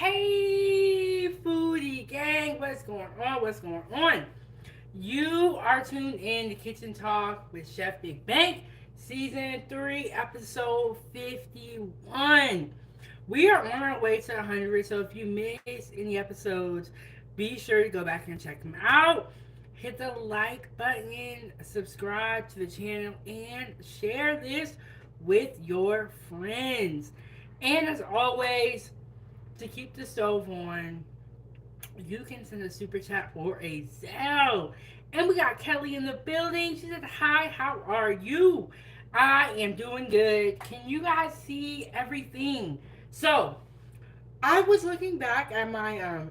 Hey, foodie gang, what's going on? What's going on? You are tuned in to Kitchen Talk with Chef Big Bank, Season 3, Episode 51. We are on our way to 100, so if you missed any episodes, be sure to go back and check them out. Hit the like button, subscribe to the channel, and share this with your friends. And as always, to keep the stove on, you can send a super chat or a Zelle. And we got Kelly in the building. She said, "Hi, how are you?" I am doing good. Can you guys see everything? So, I was looking back at my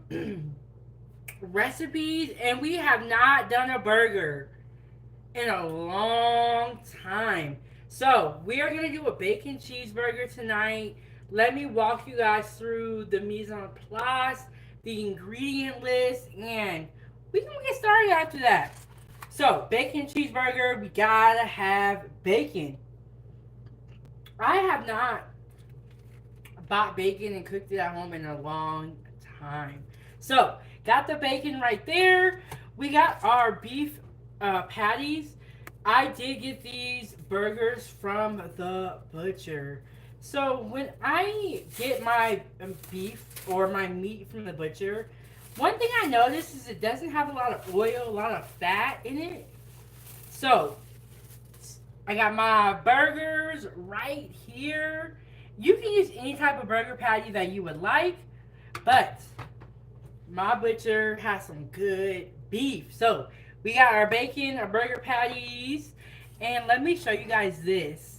recipes, and we have not done a burger in a long time. So, we are going to do a bacon cheeseburger tonight. Let me walk you guys through the mise en place, the ingredient list, and we can get started after that. So, bacon cheeseburger, we gotta have bacon. I have not bought bacon and cooked it at home in a long time. So, got the bacon right there. We got our beef patties. I did get these burgers from the butcher. So when I get my beef or my meat from the butcher, one thing I noticed is it doesn't have a lot of oil, a lot of fat in it. So I got my burgers right here. You can use any type of burger patty that you would like, but my butcher has some good beef. So we got our bacon, our burger patties, and let me show you guys this.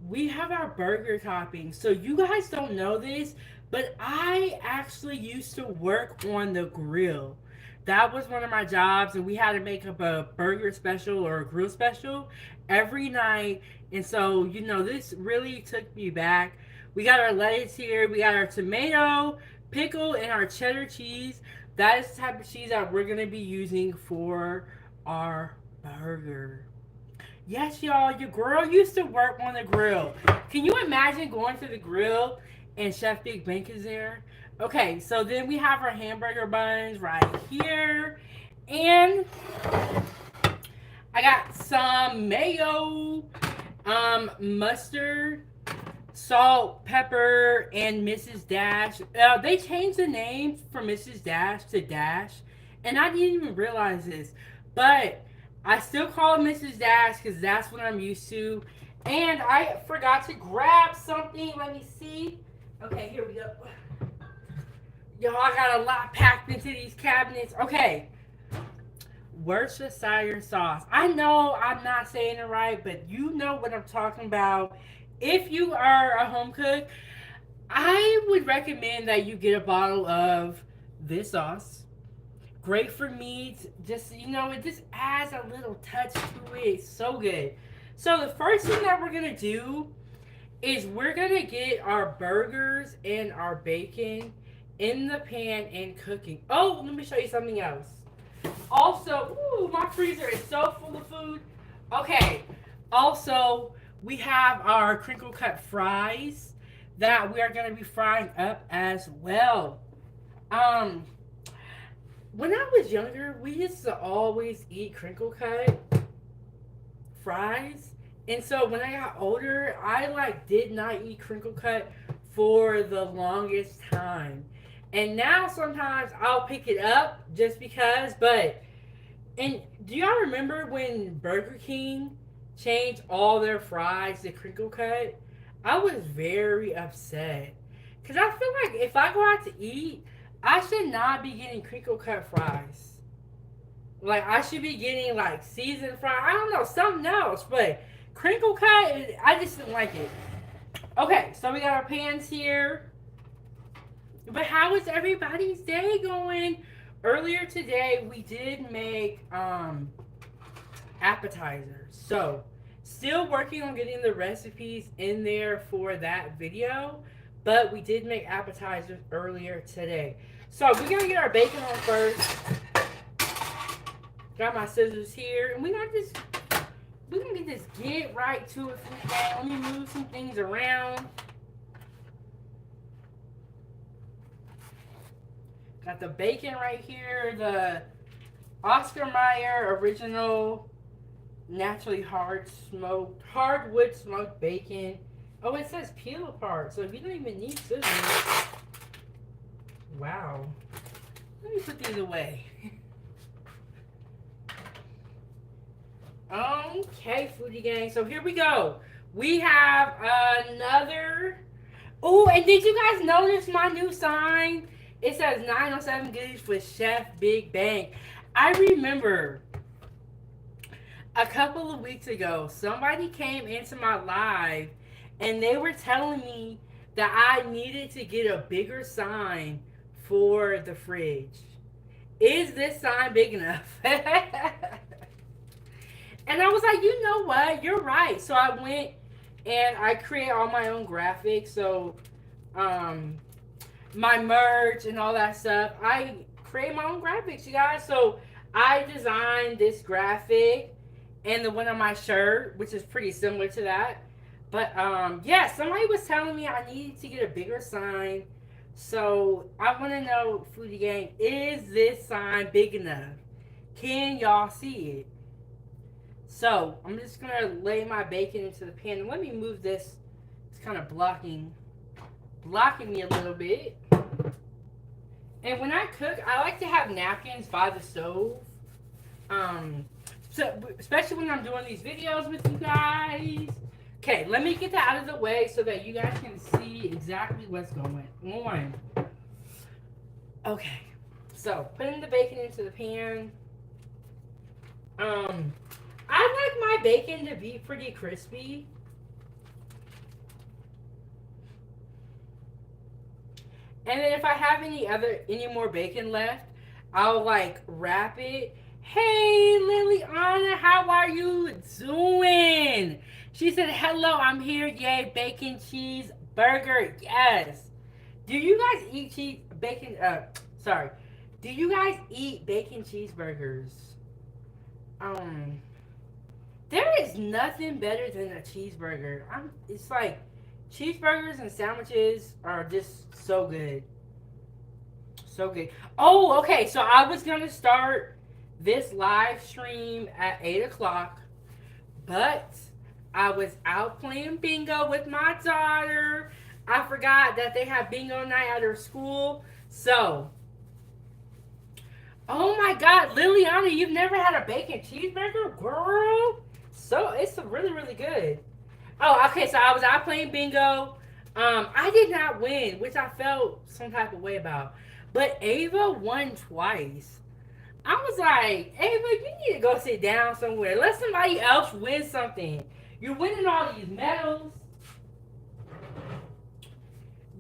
We have our burger toppings. So you guys don't know this, but I actually used to work on the grill. That was one of my jobs, and we had to make up a burger special or a grill special every night. And so, this really took me back. We got our lettuce here, we got our tomato, pickle, and our cheddar cheese. That is the type of cheese that we're going to be using for our burger. Yes, y'all, your girl used to work on the grill. Can you imagine going to the grill and Chef Big Bank is there? Okay, so then we have our hamburger buns right here. And I got some mayo, mustard, salt, pepper, and Mrs. Dash. They changed the name from Mrs. Dash to Dash, and I didn't even realize this. But I still call it Mrs. Dash because that's what I'm used to. And I forgot to grab something. Let me see. Okay, here we go. Y'all, I got a lot packed into these cabinets. Okay. Worcestershire sauce. I know I'm not saying it right, but you know what I'm talking about. If you are a home cook, I would recommend that you get a bottle of this sauce. Great for meat. Just, it just adds a little touch to it. It's so good. So the first thing that we're going to do is we're going to get our burgers and our bacon in the pan and cooking. Oh, let me show you something else. Also, ooh, my freezer is so full of food. Okay. Also, we have our crinkle cut fries that we are going to be frying up as well. When I was younger, we used to always eat crinkle cut fries. And so when I got older, I did not eat crinkle cut for the longest time. And now sometimes I'll pick it up just because, and do y'all remember when Burger King changed all their fries to crinkle cut? I was very upset. Because I feel like if I go out to eat, I should not be getting crinkle cut fries. I should be getting seasoned fries. I don't know, something else. But crinkle cut, I just didn't like it. Okay, so we got our pans here. But how is everybody's day going? Earlier today, we did make appetizers. So, still working on getting the recipes in there for that video. But we did make appetizers earlier today. So, we're going to get our bacon on first. Got my scissors here. And we're going to just get right to it. Let me move some things around. Got the bacon right here, the Oscar Mayer original naturally hardwood smoked bacon. Oh, it says peel apart, so if you don't even need scissors. Wow. Let me put these away. Okay, foodie gang. So here we go. We have another. Oh, and did you guys notice my new sign? It says 907 Goodies with Chef Big Bang. I remember a couple of weeks ago, somebody came into my live and they were telling me that I needed to get a bigger sign for the fridge. Is this sign big enough? And I was like, you know what? You're right. So I went and I create all my own graphics. So, my merch and all that stuff. I create my own graphics, you guys. So I designed this graphic and the one on my shirt, which is pretty similar to that. But yeah, somebody was telling me I needed to get a bigger sign. So I want to know, foodie gang, is this sign big enough? Can y'all see it? So I'm just gonna lay my bacon into the pan. Let me move this. It's kind of blocking me a little bit. And when I cook, I like to have napkins by the stove. So especially when I'm doing these videos with you guys. Okay, let me get that out of the way so that you guys can see exactly what's going on. Okay, so putting the bacon into the pan. I like my bacon to be pretty crispy. And then if I have any more bacon left, I'll like wrap it. Hey Liliana, how are you doing? She said, hello, I'm here. Yay, bacon cheeseburger. Yes. Do you guys eat Do you guys eat bacon cheeseburgers? There is nothing better than a cheeseburger. It's like cheeseburgers and sandwiches are just so good. So good. Oh, okay. So I was going to start this live stream at 8 o'clock, but I was out playing bingo with my daughter. I forgot that they have bingo night at her school. So, oh my God, Liliana, you've never had a bacon cheeseburger? Girl. So, it's really, really good. Oh, okay, so I was out playing bingo. I did not win, which I felt some type of way about. But Ava won twice. I was like, Ava, you need to go sit down somewhere. Let somebody else win something. You're winning all these medals.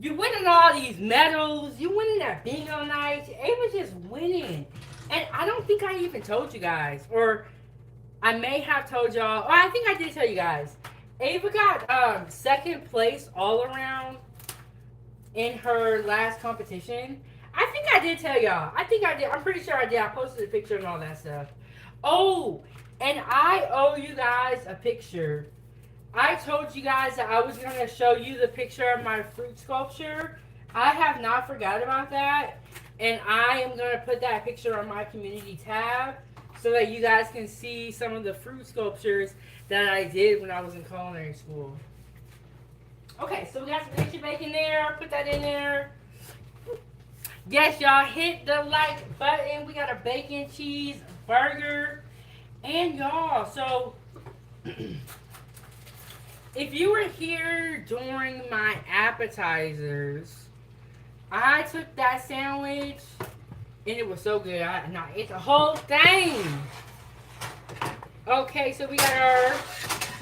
You're winning all these medals. You're winning that bingo night. Ava's just winning. And I don't think I even told you guys. Or I may have told y'all. Oh, I think I did tell you guys. Ava got second place all around in her last competition. I think I did tell y'all. I think I did. I'm pretty sure I did. I posted a picture and all that stuff. Oh, and I owe you guys a picture. I told you guys that I was going to show you the picture of my fruit sculpture. I have not forgot about that. And I am going to put that picture on my community tab so that you guys can see some of the fruit sculptures that I did when I was in culinary school. Okay, so we got some extra bacon there. Put that in there. Yes, y'all, hit the like button. We got a bacon cheeseburger. And y'all, so if you were here during my appetizers, I took that sandwich and it was so good. I ate the whole thing. Okay, so we got our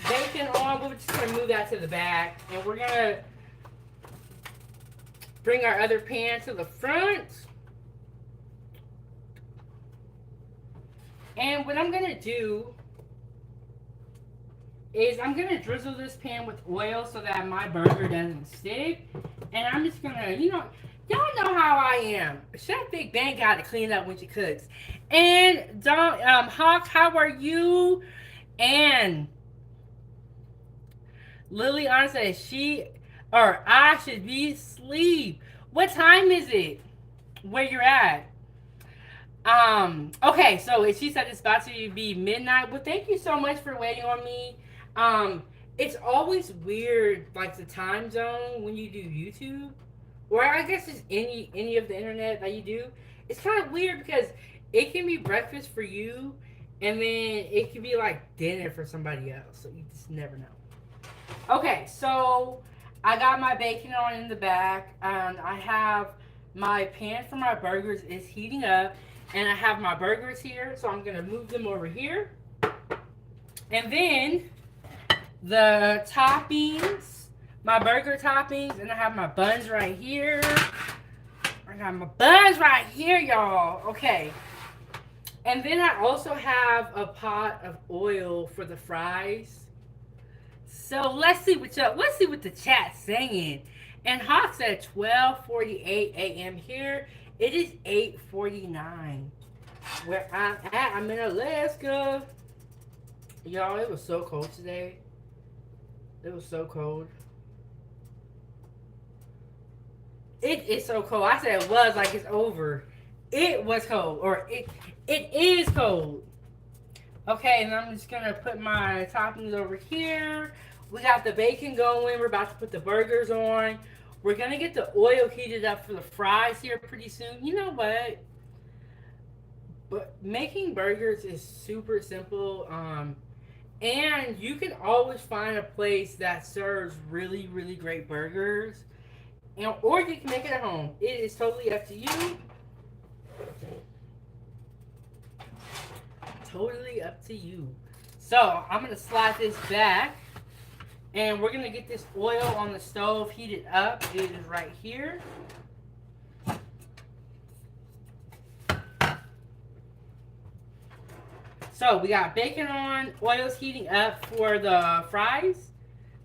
bacon on. We're just going to move that to the back. And we're going to bring our other pan to the front. And what I'm going to do is I'm going to drizzle this pan with oil so that my burger doesn't stick. And I'm just going to, y'all know how I am. Chef Big Bang got to clean up when she cooks. And Hawk, how are you? And Liliana says I should be asleep. What time is it? where you're at. Okay, so she said it's about to be midnight. Well, thank you so much for waiting on me. Um, it's always weird, like the time zone when you do YouTube, or I guess it's any of the internet that you do. It's kind of weird because it can be breakfast for you, and then it can be like dinner for somebody else. So you just never know. Okay, so I got my bacon on in the back, and I have my pan for my burgers is heating up, and I have my burgers here, so I'm gonna move them over here, and then the toppings, my burger toppings, and I have my buns right here. I got my buns right here, y'all. Okay, and then I also have a pot of oil for the fries. So let's see what the chat's saying. And Hawk said 12:48 a.m. here. It is 8:49. Where I'm at, I'm in Alaska. Y'all, it was so cold today. It was so cold. It is so cold. I said it was like it's over. It was cold, or it is cold. Okay, and I'm just gonna put my toppings over here. We got the bacon going. We're about to put the burgers on. We're gonna get the oil heated up for the fries here pretty soon. You know what? But making burgers is super simple. And you can always find a place that serves really, really great burgers. And or you can make it at home. It is totally up to you. Totally up to you. So I'm gonna slide this back, and we're gonna get this oil on the stove heated up. It is right here. So we got bacon on, oil's heating up for the fries.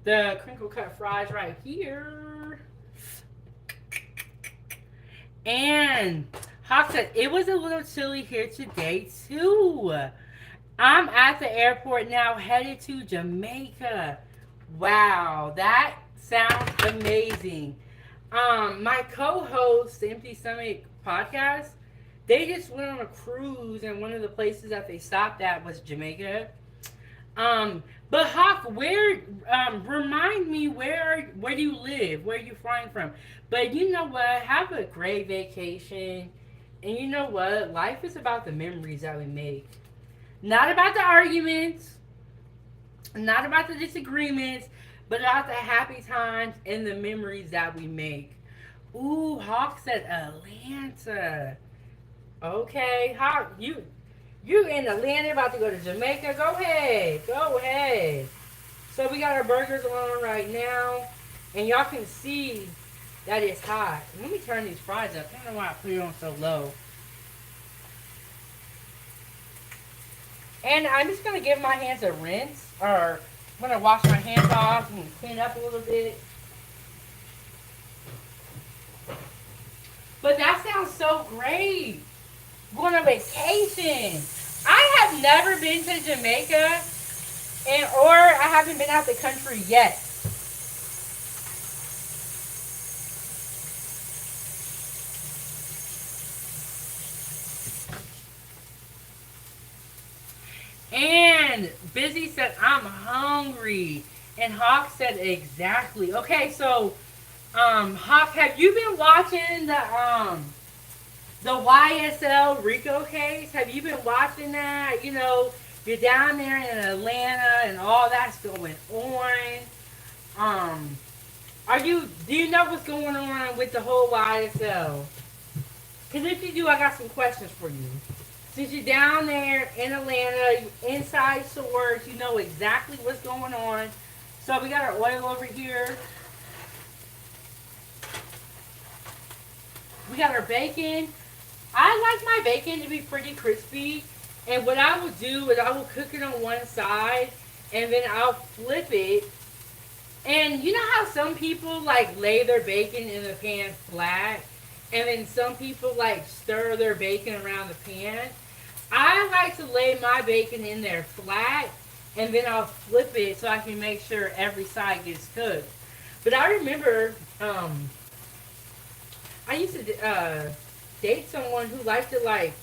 The crinkle cut fries right here. And Hawk said it was a little chilly here today too. I'm at the airport now, headed to Jamaica. Wow, that sounds amazing. My co-host, the Empty Stomach podcast, they just went on a cruise, and one of the places that they stopped at was Jamaica. But Hawk, where? Remind me where do you live? Where are you flying from? But you know what? Have a great vacation, and you know what? Life is about the memories that we make, not about the arguments, not about the disagreements, but about the happy times and the memories that we make. Ooh, Hawk said Atlanta. Okay, Hawk, you in Atlanta about to go to Jamaica? Go ahead, go ahead. So we got our burgers on right now, and y'all can see that it's hot. Let me turn these fries up. I don't know why I put it on so low. And I'm just gonna give my hands a rinse, or I'm gonna wash my hands off and clean up a little bit. But that sounds so great. Going on vacation. I have never been to Jamaica, or I haven't been out the country yet. And Busy said, I'm hungry. And Hawk said, exactly. Okay, so, Hawk, have you been watching the YSL Rico case? Have you been watching that? You know, you're down there in Atlanta and all that's going on. Do you know what's going on with the whole YSL? Because if you do, I got some questions for you. Since you're down there in Atlanta, inside source, you know exactly what's going on. So we got our oil over here. We got our bacon. I like my bacon to be pretty crispy. And what I will do is I will cook it on one side, and then I'll flip it. And you know how some people like lay their bacon in the pan flat, and then some people like stir their bacon around the pan? I like to lay my bacon in there flat, and then I'll flip it so I can make sure every side gets cooked. But I remember I used to date someone who liked to like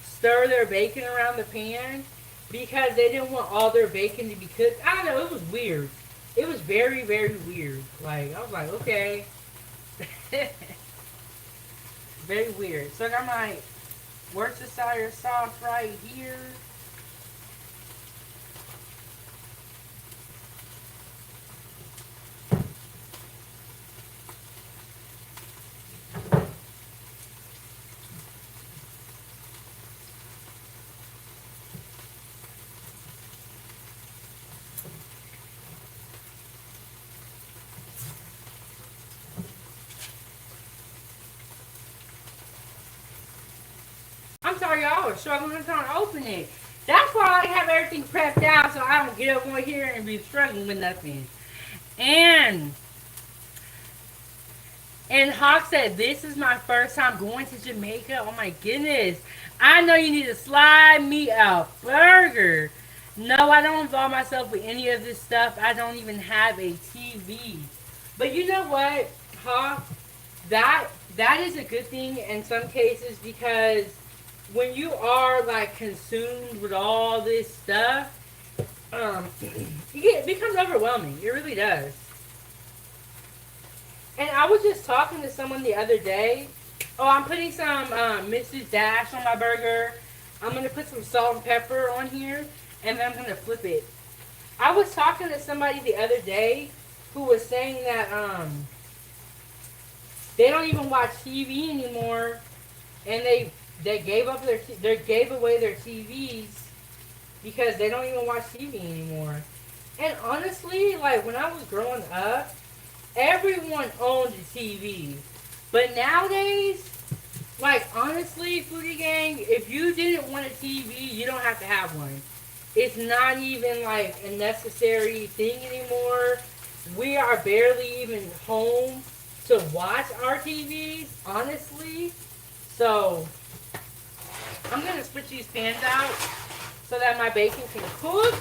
stir their bacon around the pan because they didn't want all their bacon to be cooked. I don't know. It was weird. It was very, very weird. Like, I was like, okay. Very weird. So I got my Worcestershire sauce right here. I'm sorry, y'all are struggling to trying to open it. That's why I have everything prepped out so I don't get up on here and be struggling with nothing. And Hawk said, this is my first time going to Jamaica. Oh my goodness. I know you need to slide me a burger. No, I don't involve myself with any of this stuff. I don't even have a TV. But you know what, Hawk? That is a good thing in some cases because when you are like consumed with all this stuff, it becomes overwhelming. It really does. And I was just talking to someone the other day. Oh, I'm putting some Mrs. Dash on my burger. I'm going to put some salt and pepper on here. And then I'm going to flip it. I was talking to somebody the other day who was saying that they don't even watch TV anymore. And they gave up they gave away their TVs because they don't even watch TV anymore. And honestly, like when I was growing up, everyone owned a TV. But nowadays, like honestly, Foodie Gang, if you didn't want a TV, you don't have to have one. It's not even like a necessary thing anymore. We are barely even home to watch our TVs, honestly. So I'm going to switch these pans out so that my bacon can cook.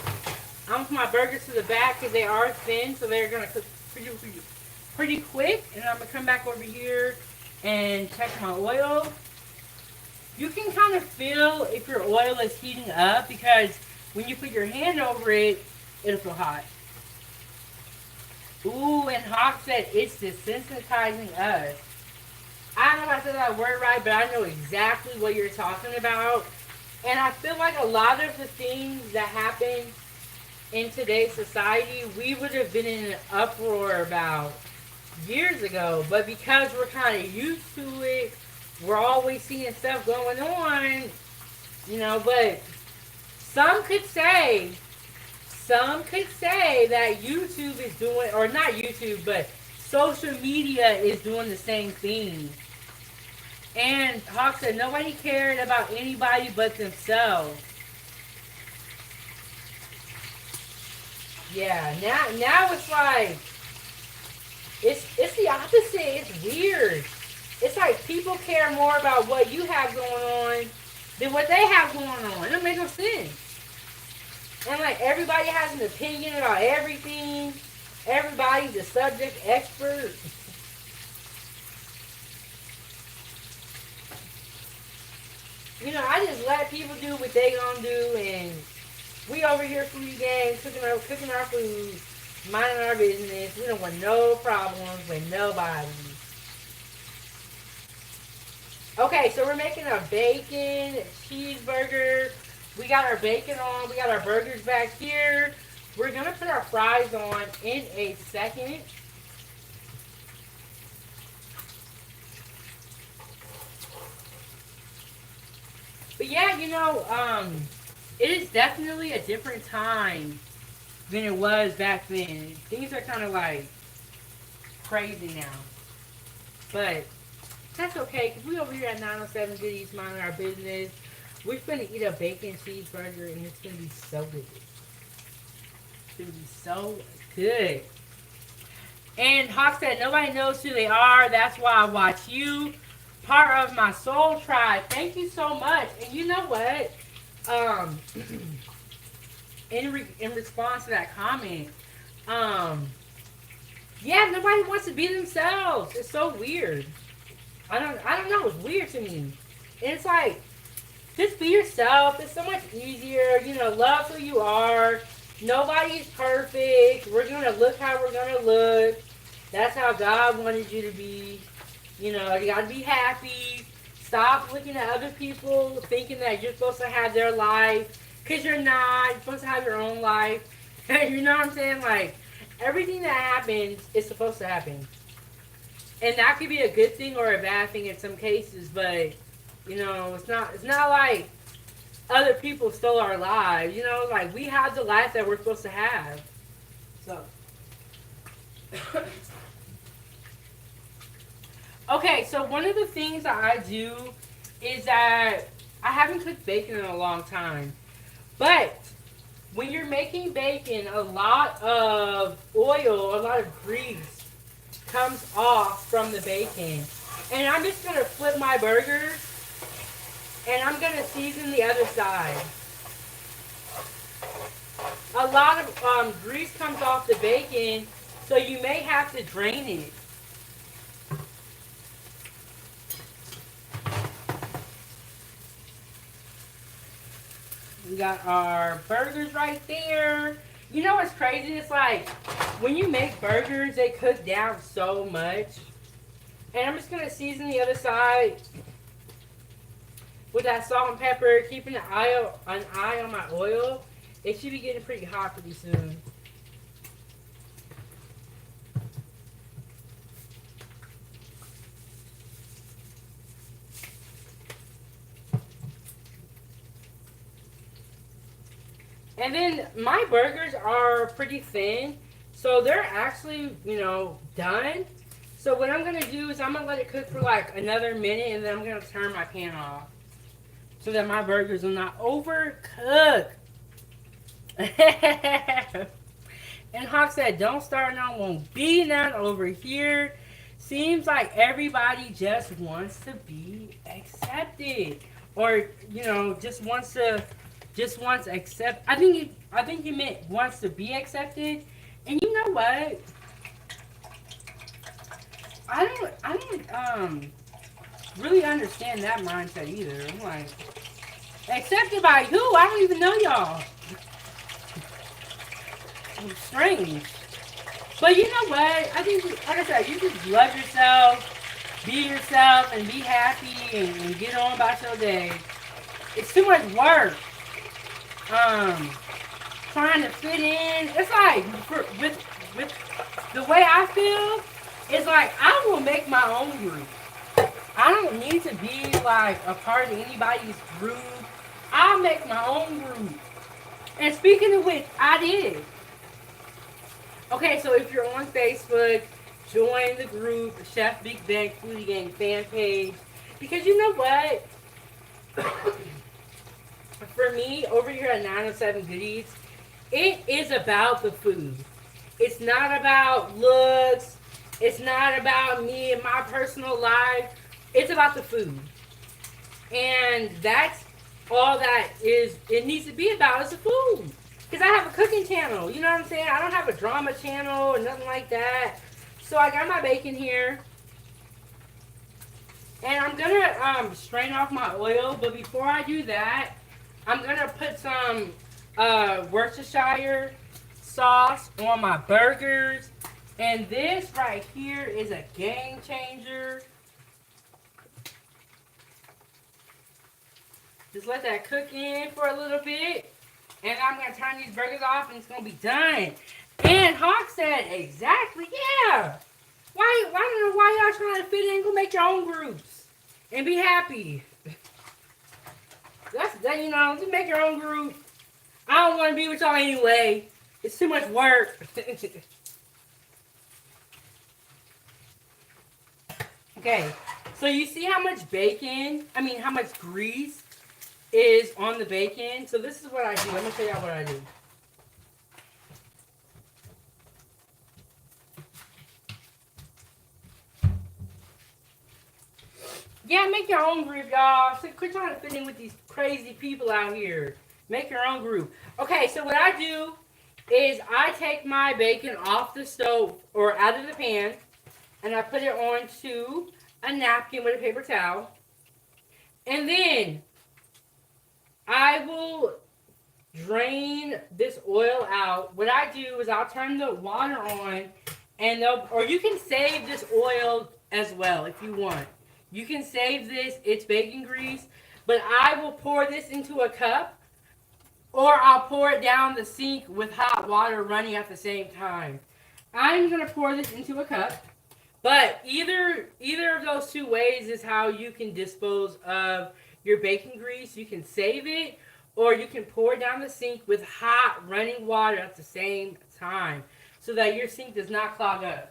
I'm going to put my burgers to the back because they are thin, so they're going to cook pretty quick. And I'm going to come back over here and check my oil. You can kind of feel if your oil is heating up because when you put your hand over it, it'll feel hot. Ooh, and Hawk said it's desensitizing us. I don't know if I said that word right, but I know exactly what you're talking about. And I feel like a lot of the things that happen in today's society, we would have been in an uproar about years ago. But because we're kind of used to it, we're always seeing stuff going on, you know, but some could say that YouTube is doing, or not YouTube, but social media is doing the same thing. And Hawk said nobody cared about anybody but themselves. Yeah, now it's like it's the opposite. It's weird. It's like people care more about what you have going on than what they have going on. It don't make no sense. And like everybody has an opinion about everything. Everybody's a subject expert. You know, I just let people do what they gonna do, and we over here Foodie Gang cooking our food, minding our business. We don't want no problems with nobody. Okay, so we're making a bacon cheeseburger. We got our bacon on. We got our burgers back here. We're gonna put our fries on in a second. But yeah, you know, it is definitely a different time than it was back then. Things are kind of like crazy now. But that's okay, because we over here at 907 Goodies minding our business. We're going to eat a bacon cheeseburger, and it's going to be so good. It's going to be so good. And Hawk said, nobody knows who they are. That's why I watch you. Part of my soul tribe. Thank you so much. And you know what? In response to that comment, yeah, nobody wants to be themselves. It's so weird. I don't know. It's weird to me. And it's like, just be yourself. It's so much easier. You know, love who you are. Nobody's perfect. We're going to look how we're going to look. That's how God wanted you to be. You know, you got to be happy. Stop looking at other people thinking that you're supposed to have their life. Because you're not. You're supposed to have your own life. You know what I'm saying? Like, everything that happens is supposed to happen. And that could be a good thing or a bad thing in some cases, but you know, it's not like other people stole our lives. You know, like we have the life that we're supposed to have. So okay, so one of the things that I do is that I haven't cooked bacon in a long time. But when you're making bacon, a lot of oil, a lot of grease comes off from the bacon. And I'm just going to flip my burgers and I'm going to season the other side. A lot of grease comes off the bacon, so you may have to drain it. We got our burgers right there. You know what's crazy? It's like when you make burgers, they cook down so much. And I'm just going to season the other side with that salt and pepper, keeping an eye on my oil. It should be getting pretty hot pretty soon. And then my burgers are pretty thin, so they're actually, you know, done. So what I'm going to do is I'm going to let it cook for like another minute, and then I'm going to turn my pan off so that my burgers will not overcook. And Hawk said, don't start now, won't be none over here. Seems like everybody just wants to be accepted. Or, you know, just wants accept. I think you meant wants to be accepted. And you know what? I don't really understand that mindset either. I'm like, accepted by who? I don't even know y'all. Strange. But you know what? I think, like I said, you just love yourself, be yourself, and be happy, and get on about your day. It's too much work. Trying to fit in. It's like with the way I feel. It's like I will make my own group. I don't need to be like a part of anybody's group. I'll make my own group. And speaking of which, I did. Okay, so if you're on Facebook, join the group, Chef Big Bang Foodie Gang fan page. Because you know what? For me, over here at 907 Goodies, it is about the food. It's not about looks. It's not about me and my personal life. It's about the food. And that's all that it needs to be about is the food. Because I have a cooking channel. You know what I'm saying? I don't have a drama channel or nothing like that. So I got my bacon here. And I'm going to strain off my oil. But before I do that, I'm going to put some Worcestershire sauce on my burgers. And this right here is a game changer. Just let that cook in for a little bit. And I'm going to turn these burgers off and it's going to be done. And Hawk said, exactly, yeah. I don't know why y'all trying to fit in. Go make your own groups. And be happy. That's that, you know, just make your own group. I don't want to be with y'all anyway. It's too much work. Okay, so you see how much how much grease is on the bacon? So this is what I do. Let me show y'all what I do. Yeah, make your own group, y'all. So quit trying to fit in with these crazy people out here. Make your own group. Okay, so what I do is I take my bacon off the stove or out of the pan and I put it onto a napkin with a paper towel. And then I will drain this oil out. What I do is I'll turn the water on, and or you can save this oil as well if you want. You can save this, it's bacon grease, but I will pour this into a cup, or I'll pour it down the sink with hot water running at the same time. I'm gonna pour this into a cup, but either of those two ways is how you can dispose of your bacon grease. You can save it, or you can pour it down the sink with hot running water at the same time, so that your sink does not clog up.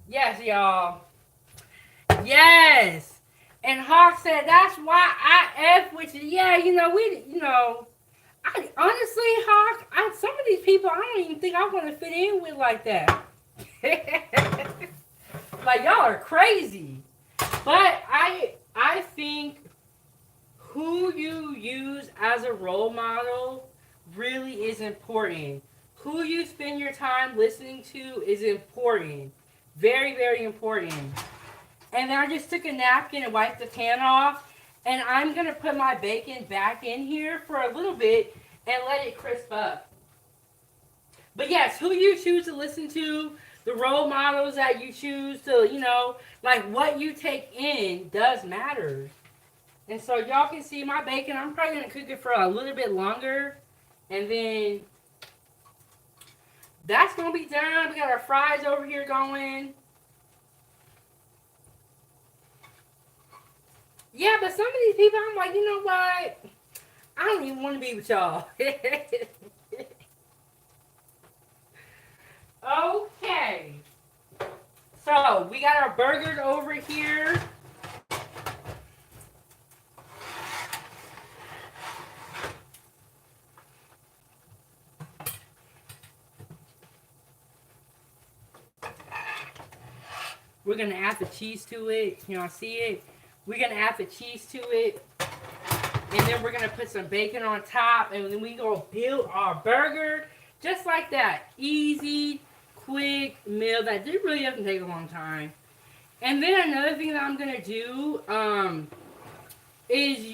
Yes, y'all. Yes. And Hawk said that's why I F with you. Yeah, I honestly, Hawk, some of these people I don't even think I want to fit in with like that. Like y'all are crazy. But I think who you use as a role model really is important. Who you spend your time listening to is important. Very, very important. And then I just took a napkin and wiped the pan off. And I'm going to put my bacon back in here for a little bit and let it crisp up. But yes, who you choose to listen to, the role models that you choose to, like what you take in does matter. And so y'all can see my bacon. I'm probably going to cook it for a little bit longer. And then that's going to be done. We got our fries over here going. Yeah, but some of these people, I'm like, you know what? I don't even want to be with y'all. Okay. So, we got our burgers over here. We're going to add the cheese to it. Y'all see it? We're going to add the cheese to it. And then we're going to put some bacon on top. And then we going to build our burger. Just like that. Easy, quick meal that really doesn't take a long time. And then another thing that I'm going to do is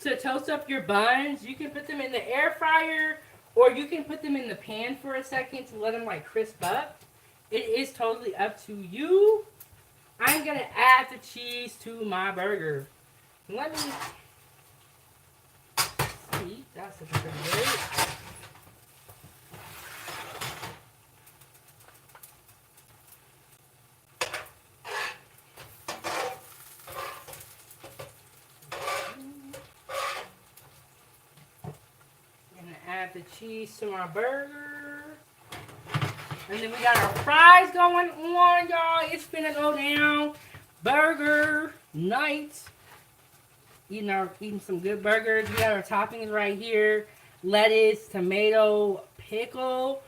to toast up your buns, you can put them in the air fryer. Or you can put them in the pan for a second to let them like crisp up. It is totally up to you. I'm going to add the cheese to my burger. Let me see. That's looking pretty good. I'm going to add the cheese to my burger. And then we got our fries going on, y'all. It's finna go down. Burger night. Eating some good burgers. We got our toppings right here. Lettuce, tomato, pickle.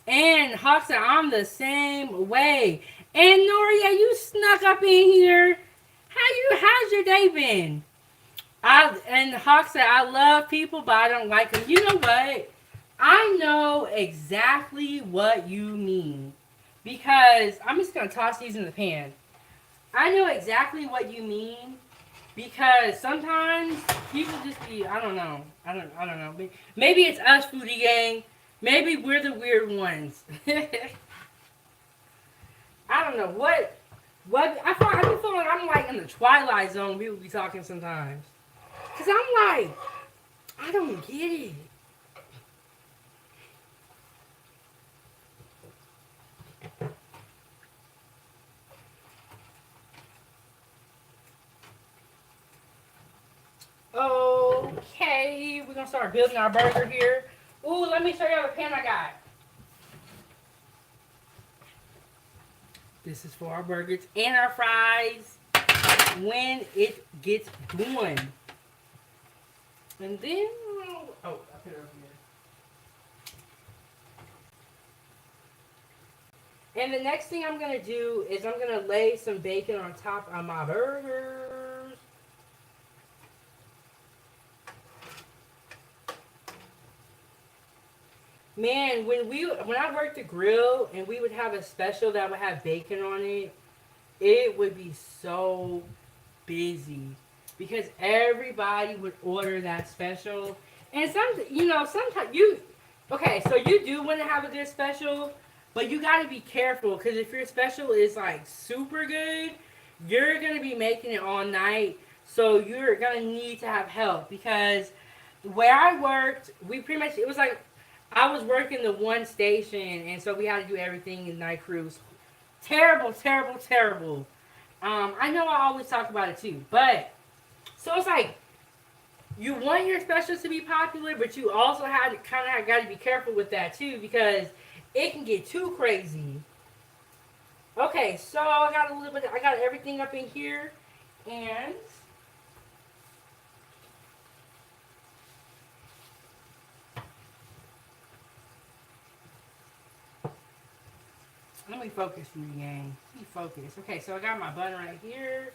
And Hawk said, I'm the same way. And Noria, you snuck up in here. How's your day been? And Hawk said, I love people, but I don't like them. You know what? I know exactly what you mean, because I'm just going to toss these in the pan. I know exactly what you mean, because sometimes people just be, I don't know. I don't know. Maybe it's us, Foodie Gang. Maybe we're the weird ones. I don't know. What I feel like I'm like in the Twilight Zone. People be talking sometimes. Because I'm like, I don't get it. Okay, we're gonna start building our burger here. Ooh, let me show you the pan I got. This is for our burgers and our fries when it gets going. And then, I put it over here. And the next thing I'm gonna do is I'm gonna lay some bacon on top of my burgers. Man, when I worked the grill and we would have a special that would have bacon on it, it would be so busy because everybody would order that special. And sometimes okay, so you do want to have a good special, but you got to be careful because if your special is like super good, you're going to be making it all night. So you're going to need to have help because where I worked, we pretty much, it was like I was working the one station, and so we had to do everything in night crews. Terrible, terrible, terrible. I know I always talk about it too, but so it's like you want your specials to be popular, but you also had to kind of got to be careful with that too because it can get too crazy. Okay, so I got a little bit. I got everything up in here, and let me focus for you, gang. Let me focus. Okay, so I got my bun right here.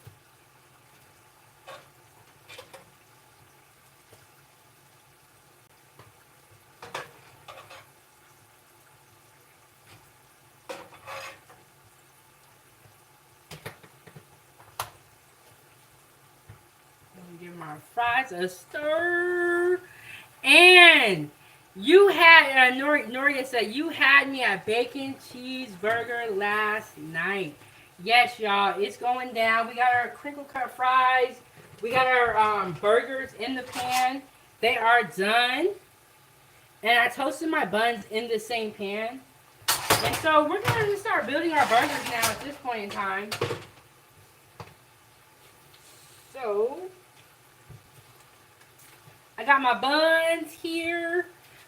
Give my fries a stir. And you had, Noria said, you had me a bacon cheeseburger last night. Yes, y'all, it's going down. We got our crinkle cut fries. We got our burgers in the pan. They are done. And I toasted my buns in the same pan. And so we're going to start building our burgers now at this point in time. So I got my buns here.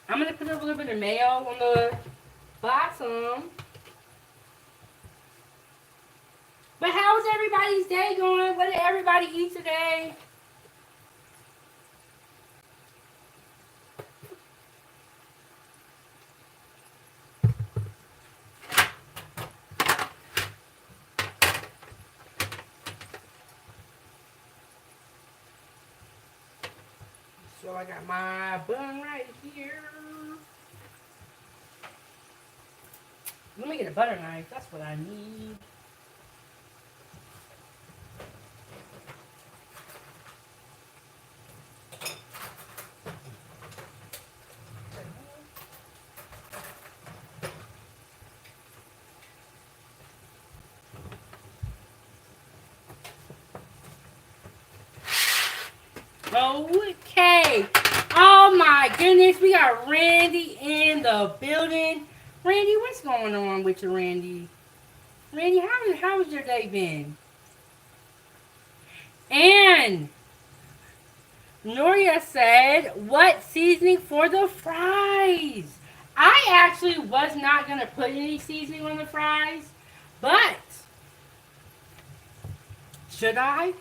I'm going to put a little bit of mayo on the bottom. But how's everybody's day going? What did everybody eat today? So I got my bun right here. Let me get a butter knife. That's what I need. Okay. Oh my goodness. We got Randy in the building. Randy, what's going on with you, Randy? Randy, how has your day been? And Noria said, what seasoning for the fries? I actually was not going to put any seasoning on the fries, but should I?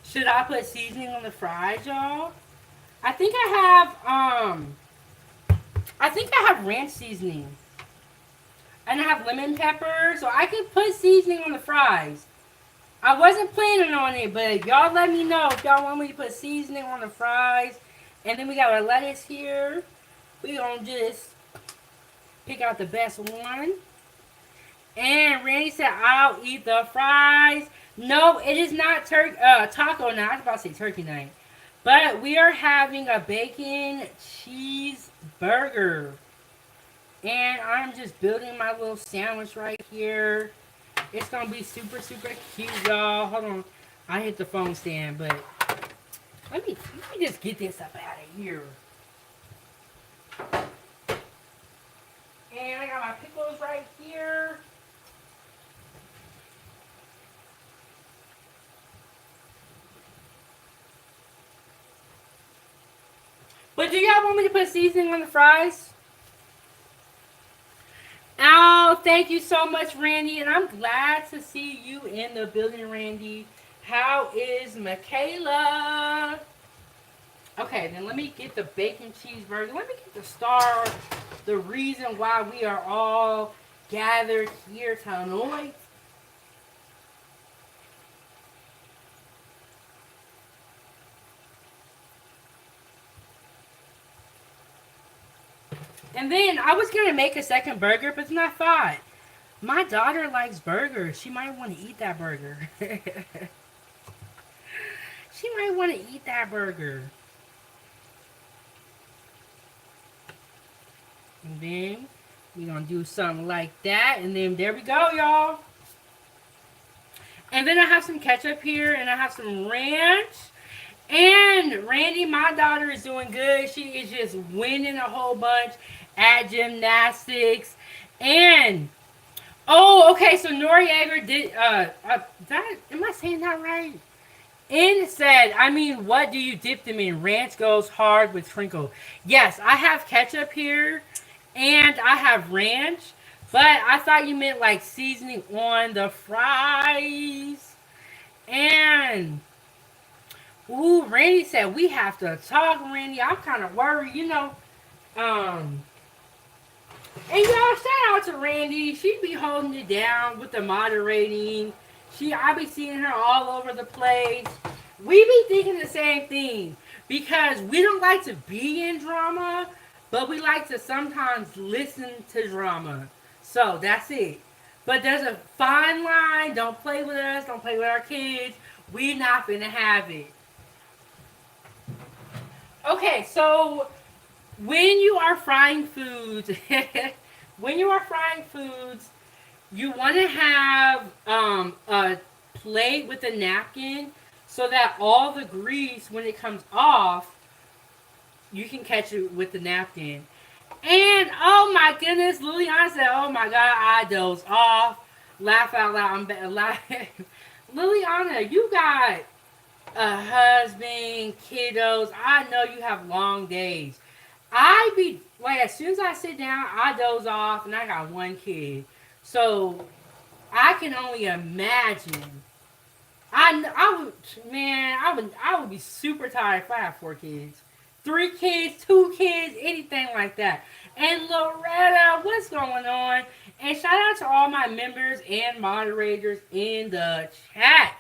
Should I put seasoning on the fries, y'all? I think I have ranch seasoning. And I have lemon pepper, so I can put seasoning on the fries. I wasn't planning on it, but y'all let me know if y'all want me to put seasoning on the fries. And then we got our lettuce here. We gonna just pick out the best one. And Randy said, I'll eat the fries. No, it is not taco night. I was about to say turkey night. But we are having a bacon cheeseburger. And I'm just building my little sandwich right here. It's going to be super, super cute, y'all. Hold on. I hit the phone stand, but let me just get this up out of here. And I got my pickles right here. But do y'all want me to put seasoning on the fries? Oh, thank you so much, Randy. And I'm glad to see you in the building, Randy. How is Michaela? Okay, then let me get the bacon cheeseburger. Let me get the star, the reason why we are all gathered here tonight. And then I was gonna make a second burger, but then I thought my daughter likes burgers. She might want to eat that burger. She might want to eat that burger. And then we're gonna do something like that, and then there we go, y'all. And then I have some ketchup here, and I have some ranch. And Randy, my daughter, is doing good. She is just winning a whole bunch at gymnastics. And oh, okay. So Noriega did. Am I saying that right? And said, I mean, what do you dip them in? Ranch goes hard with sprinkle. Yes, I have ketchup here, and I have ranch. But I thought you meant like seasoning on the fries. And ooh, Randy said we have to talk, Randy. I'm kind of worried, you know. And y'all, shout out to Randy. She be holding it down with the moderating. I be seeing her all over the place. We be thinking the same thing because we don't like to be in drama, but we like to sometimes listen to drama. So that's it. But there's a fine line. Don't play with us. Don't play with our kids. We not finna have it. Okay, so when you are frying foods, you want to have a plate with a napkin so that all the grease, when it comes off, you can catch it with the napkin. And oh my goodness, Liliana said, "Oh my God, I doze off." Laugh out loud. I'm laughing. Liliana, you got a husband, kiddos. I know you have long days. I be like, as soon as I sit down, I doze off, and I got one kid, so I can only imagine. I would be super tired if I had 4 kids, 3 kids, 2 kids, anything like that. And Loretta, what's going on? And shout out to all my members and moderators in the chat.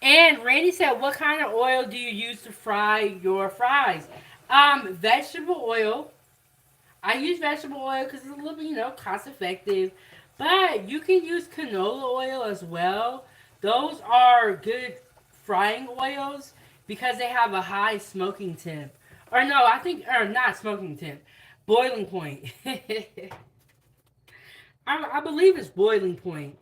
And Randy said, what kind of oil do you use to fry your fries? Vegetable oil. I use vegetable oil because it's a little bit, cost effective. But you can use canola oil as well. Those are good frying oils because they have a high smoking temp. Or no, or not smoking temp. Boiling point. I believe it's boiling point.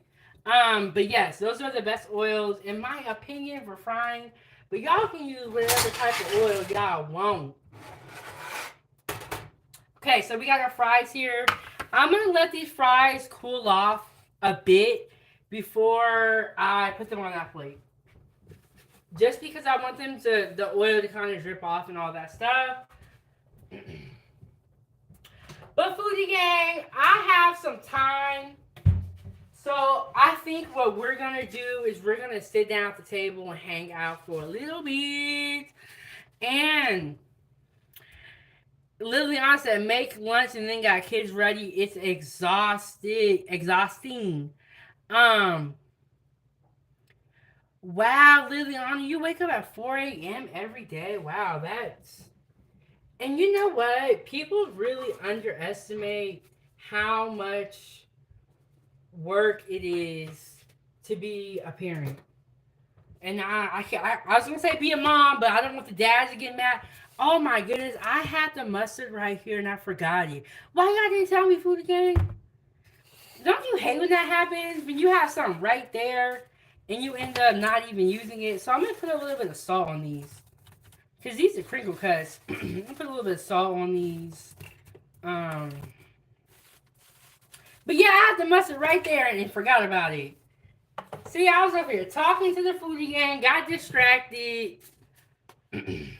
But yes, those are the best oils, in my opinion, for frying. But y'all can use whatever type of oil y'all want. Okay, so we got our fries here. I'm going to let these fries cool off a bit before I put them on that plate. Just because I want the oil to kind of drip off and all that stuff. But Foodie Gang, I have some time. So I think what we're going to do is we're going to sit down at the table and hang out for a little bit. And Liliana said, make lunch and then got kids ready. It's exhausting. Wow, Liliana, you wake up at 4 a.m. every day. Wow, that's... And you know what? People really underestimate how much work it is to be a parent. And I was going to say be a mom, but I don't want the dads to get mad. Oh my goodness, I had the mustard right here and I forgot it. Why y'all didn't tell me, Foodie Gang? Don't you hate when that happens? When you have something right there and you end up not even using it. So I'm going to put a little bit of salt on these. Because these are crinkle cuts. I'm going to put a little bit of salt on these. But yeah, I had the mustard right there and forgot about it. See, I was up here talking to the Foodie Gang, got distracted, and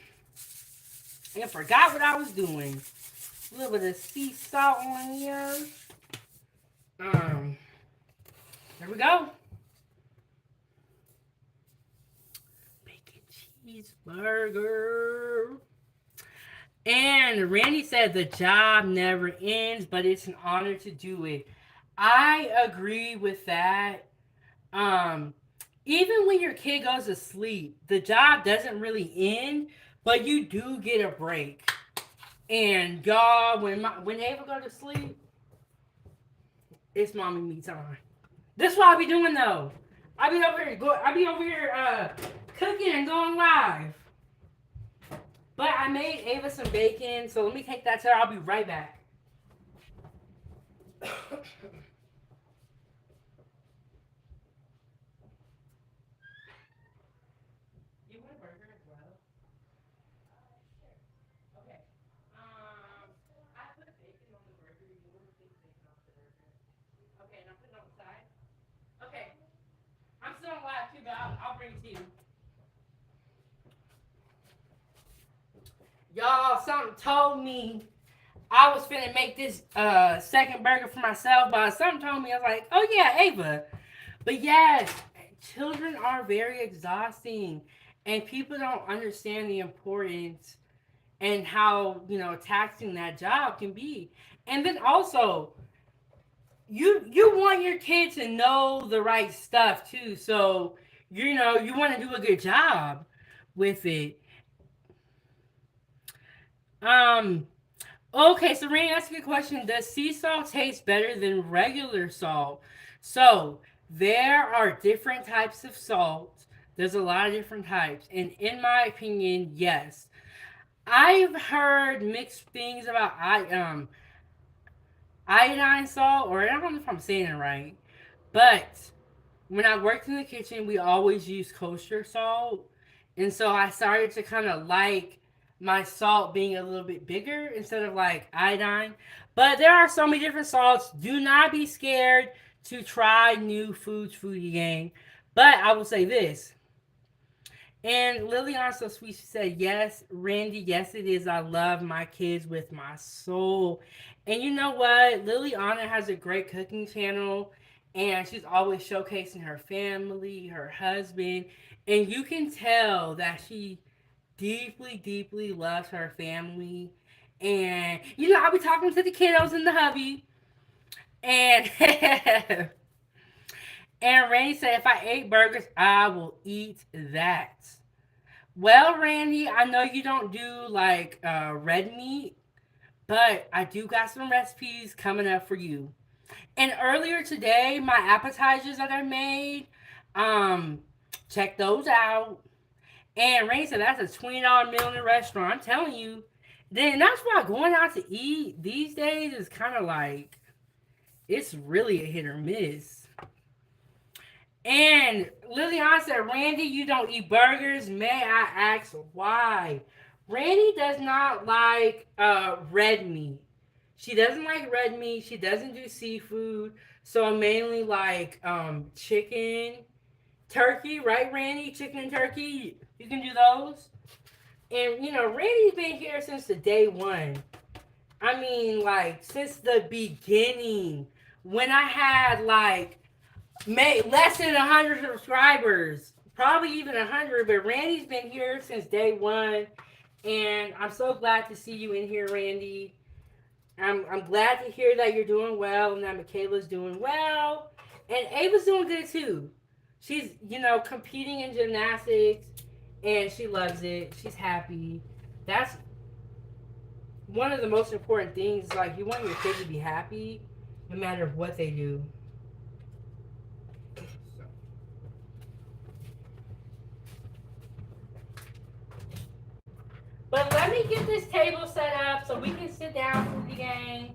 forgot what I was doing. A little bit of sea salt on here. There we go. Bacon cheeseburger. And Randy said the job never ends, but it's an honor to do it. I agree with that. Even when your kid goes to sleep, the job doesn't really end, but you do get a break. And y'all, when Ava go to sleep, it's mommy me time. This is what I be doing though. I be over here cooking and going live. But I made Ava some bacon, so let me take that to her. I'll be right back. You want a burger as well? Okay. I put bacon on the burger. You want to take bacon off the burger? Okay, and I'm putting it on the side. Okay. I'm still on live too, but I'll bring it to you. Y'all, something told me I was finna make this second burger for myself, but something told me I was like, oh yeah, Ava. But yes, children are very exhausting, and people don't understand the importance and how taxing that job can be. And then also, you want your kid to know the right stuff too, so you want to do a good job with it. Um, Okay, so Rainy, that's a good question. Does sea salt taste better than regular salt? So there are different types of salt. There's a lot of different types, and in my opinion, yes. I've heard mixed things about iodine salt, or I don't know if I'm saying it right, but when I worked in the kitchen, we always used kosher salt. And so I started to kind of like my salt being a little bit bigger instead of like iodine. But there are so many different salts. Do not be scared to try new foods, foodie gang. But I will say this. And Liliana so sweet, she said, yes, Randy, yes, it is. I love my kids with my soul. And you know what? Liliana has a great cooking channel, and she's always showcasing her family, her husband. And you can tell that she deeply, deeply loves her family. And, I'll be talking to the kiddos in the hubby. And, and Randy said, if I ate burgers, I will eat that. Well, Randy, I know you don't do like red meat, but I do got some recipes coming up for you. And earlier today, my appetizers that I made, um, check those out. And Randy said that's a $20 meal in a restaurant. I'm telling you. Then that's why going out to eat these days is kind of like it's really a hit or miss. And Liliana said, Randy, you don't eat burgers. May I ask why? Randy does not like red meat. She doesn't like red meat. She doesn't do seafood. So I mainly like chicken, turkey, right, Randy? Chicken and turkey. You can do those. And, Randy's been here since the day one. I mean, like, since the beginning. When I had, like, made less than 100 subscribers, probably even 100. But Randy's been here since day one, and I'm so glad to see you in here, Randy. I'm glad to hear that you're doing well and that Michaela's doing well, and Ava's doing good too. She's competing in gymnastics, and she loves it. She's happy. That's one of the most important things. Like, you want your kids to be happy, no matter what they do. But let me get this table set up so we can sit down for the game.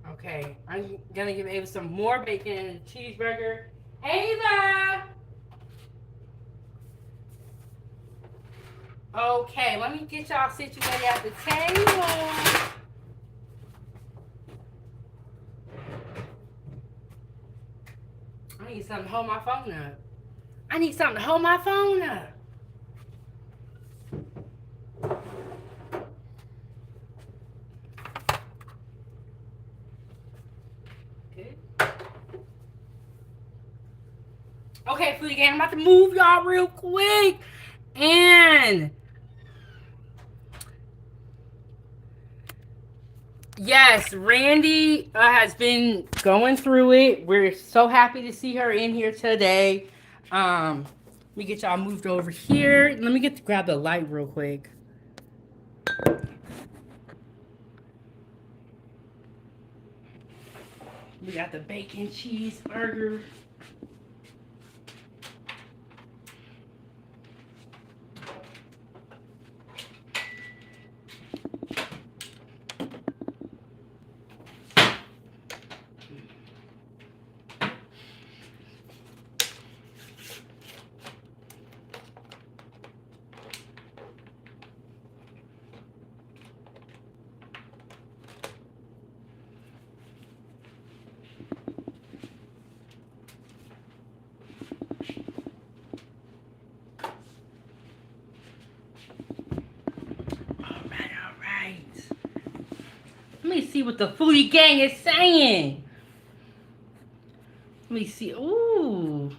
Okay, I'm gonna give Ava some more bacon and a cheeseburger. Ava! Okay, let me get y'all situated at the table. I need something to hold my phone up. I need something to hold my phone up. Good. Okay, foodie gang, I'm about to move y'all real quick. And yes, Randy has been going through it. We're so happy to see her in here today. Let me get y'all moved over here. Let me grab the light real quick. We got the bacon cheeseburger. Let me see what the foodie gang is saying. Let me see. Ooh.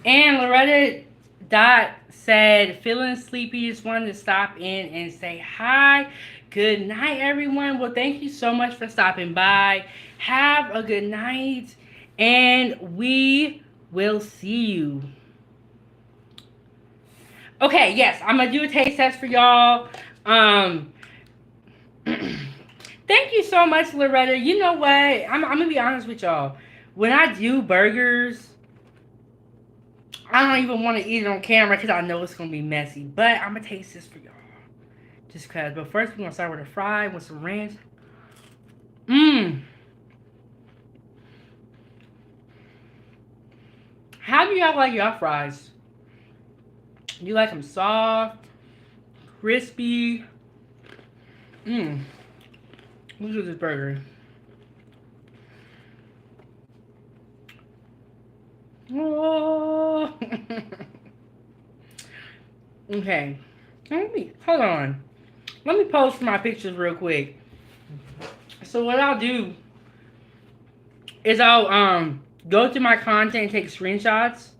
And Loretta Dot said, feeling sleepy, just wanted to stop in and say hi. Good night, everyone. Well, thank you so much for stopping by. Have a good night, and we will see you. Okay, yes, I'm gonna do a taste test for y'all. Thank you so much, Loretta. You know what? I'm gonna be honest with y'all. When I do burgers, I don't even want to eat it on camera because I know it's gonna be messy. But I'm gonna taste this for y'all, just cause. But first, we're gonna start with a fry with some ranch. Mmm. How do y'all like y'all fries? Do you like them soft, crispy? Mmm. Look at this burger. Oh. Okay. Hold on. Let me post my pictures real quick. So what I'll do is I'll go to my content and take screenshots.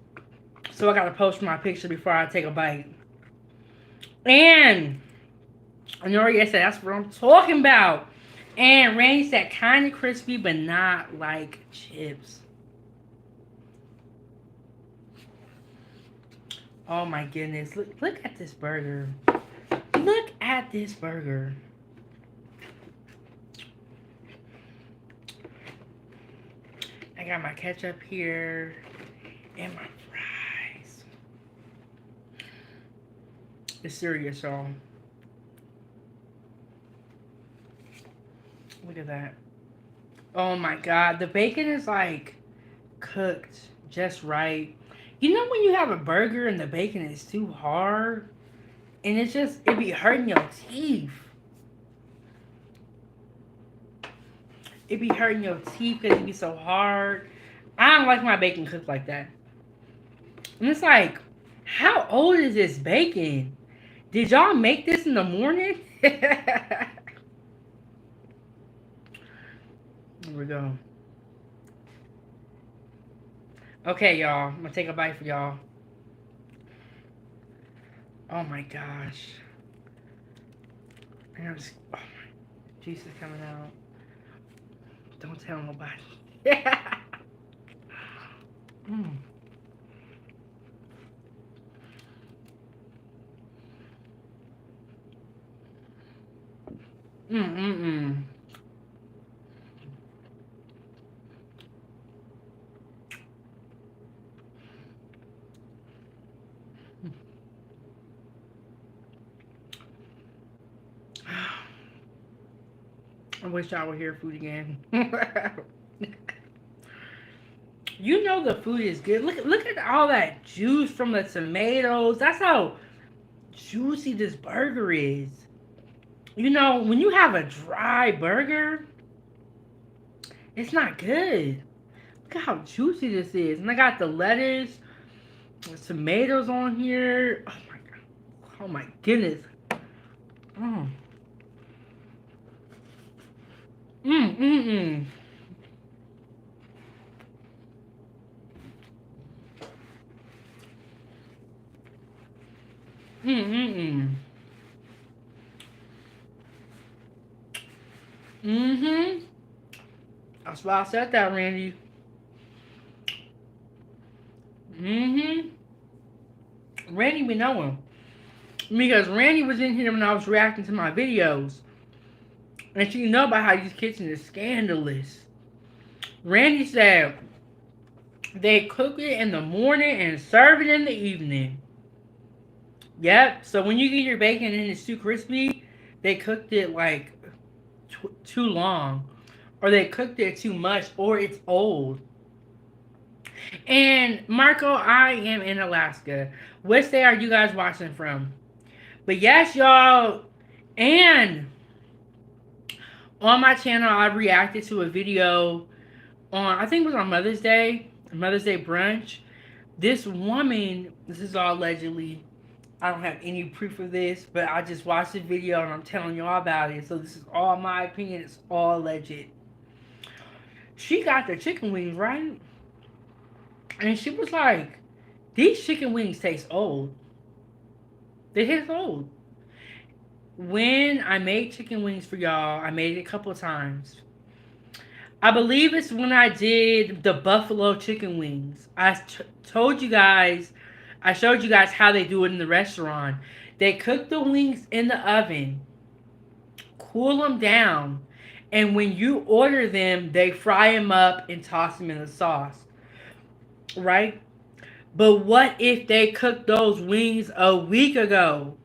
So I gotta post my picture before I take a bite. And Honoria said that's what I'm talking about. And Randy said kind of crispy, but not like chips. Oh my goodness. Look at this burger. Look at this burger. I got my ketchup here and my fries. It's serious, y'all. Look at that. Oh my god. The bacon is like cooked just right. You know when you have a burger and the bacon is too hard? And it be hurting your teeth. It be hurting your teeth because it be so hard. I don't like my bacon cooked like that. And it's like, how old is this bacon? Did y'all make this in the morning? Here we go. Okay, y'all. I'm gonna take a bite for y'all. Oh my gosh. And I'm just, oh my, juice is coming out. Don't tell nobody. mm. Mm-mm-mm. I wish I were here food again. You know the food is good. Look at all that juice from the tomatoes. That's how juicy this burger is. You know, when you have a dry burger, it's not good. Look at how juicy this is. And I got the lettuce, the tomatoes on here. Oh my god. Oh my goodness. Mm. Mm. That's why I said that, Randy. Mm-hmm. Randy be knowing. Because Randy was in here when I was reacting to my videos. And she know about how these kitchens is scandalous. Randy said they cook it in the morning and serve it in the evening. Yep. So when you get your bacon and it's too crispy, they cooked it like too long. Or they cooked it too much. Or it's old. And Marco, I am in Alaska. What state are you guys watching from? But yes, y'all. And on my channel, I reacted to a video on, I think it was on Mother's Day brunch. This woman, this is all allegedly, I don't have any proof of this, but I just watched the video and I'm telling y'all about it. So this is all my opinion. It's all alleged. She got the chicken wings, right? And she was like, these chicken wings taste old. They taste old. When I made chicken wings for y'all, I made it a couple of times. I believe it's when I did the buffalo chicken wings. I told you guys, I showed you guys how they do it in the restaurant. They cook the wings in the oven, cool them down, and when you order them, they fry them up and toss them in the sauce. Right? But what if they cooked those wings a week ago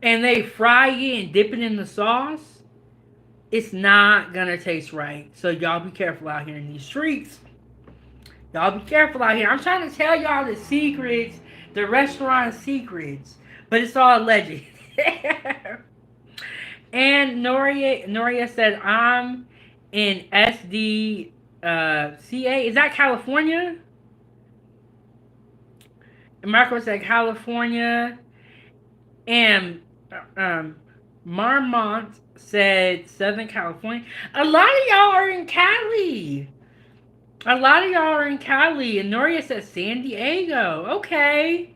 and they fry it and dip it in the sauce? It's not gonna taste right. So y'all be careful out here in these streets. Y'all be careful out here. I'm trying to tell y'all the secrets, the restaurant secrets, but it's all alleged. And Noria said, I'm in SDCA. Is that California? And Marco said California. And Marmont said Southern California. A lot of y'all are in Cali. A lot of y'all are in Cali. And Noria said San Diego. Okay.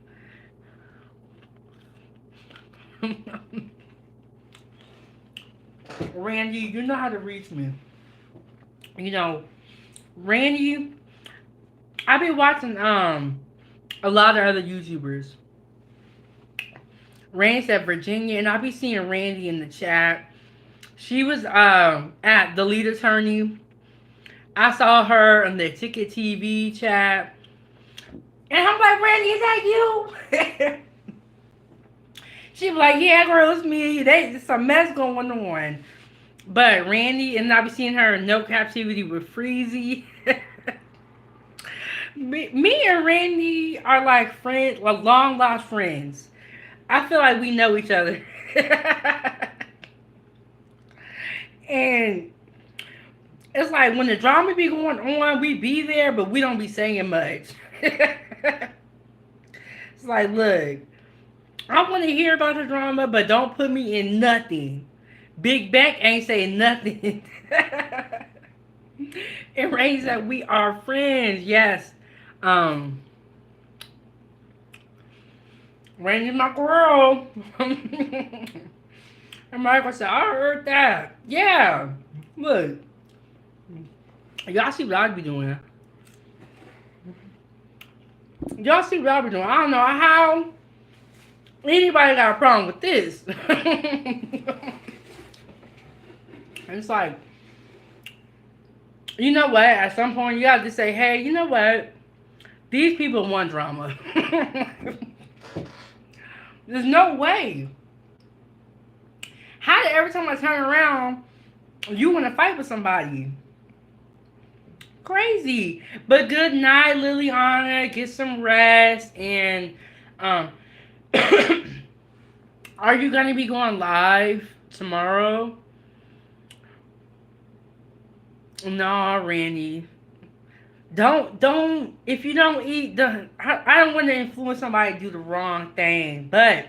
Randy, you know how to reach me. You know, Randy, I've been watching a lot of other YouTubers. Randy said Virginia, and I'll be seeing Randy in the chat. She was at the lead attorney. I saw her on the Ticket TV chat. And I'm like, Randy, is that you? She was like, yeah, girl, it's me. There's some mess going on. But Randy, and I'll be seeing her in No Captivity with Freezy. me and Randy are like friends, like long lost friends. I feel like we know each other. And it's like when the drama be going on, we be there, but we don't be saying much. It's like, look, I want to hear about the drama, but don't put me in nothing. Big Beck ain't saying nothing. And Ray said we are friends. Yes. Randy's my girl. And Michael said, I heard that. Yeah. Look. Y'all see what I be doing. Y'all see what I be doing. I don't know how anybody got a problem with this. And it's like, you know what? At some point, you got to say, hey, you know what? These people want drama. There's no way. How did every time I turn around, you want to fight with somebody? Crazy. But good night, Liliana. Get some rest. And are you going to be going live tomorrow? No, Randy. Don't, if you don't eat, I don't want to influence somebody to do the wrong thing, but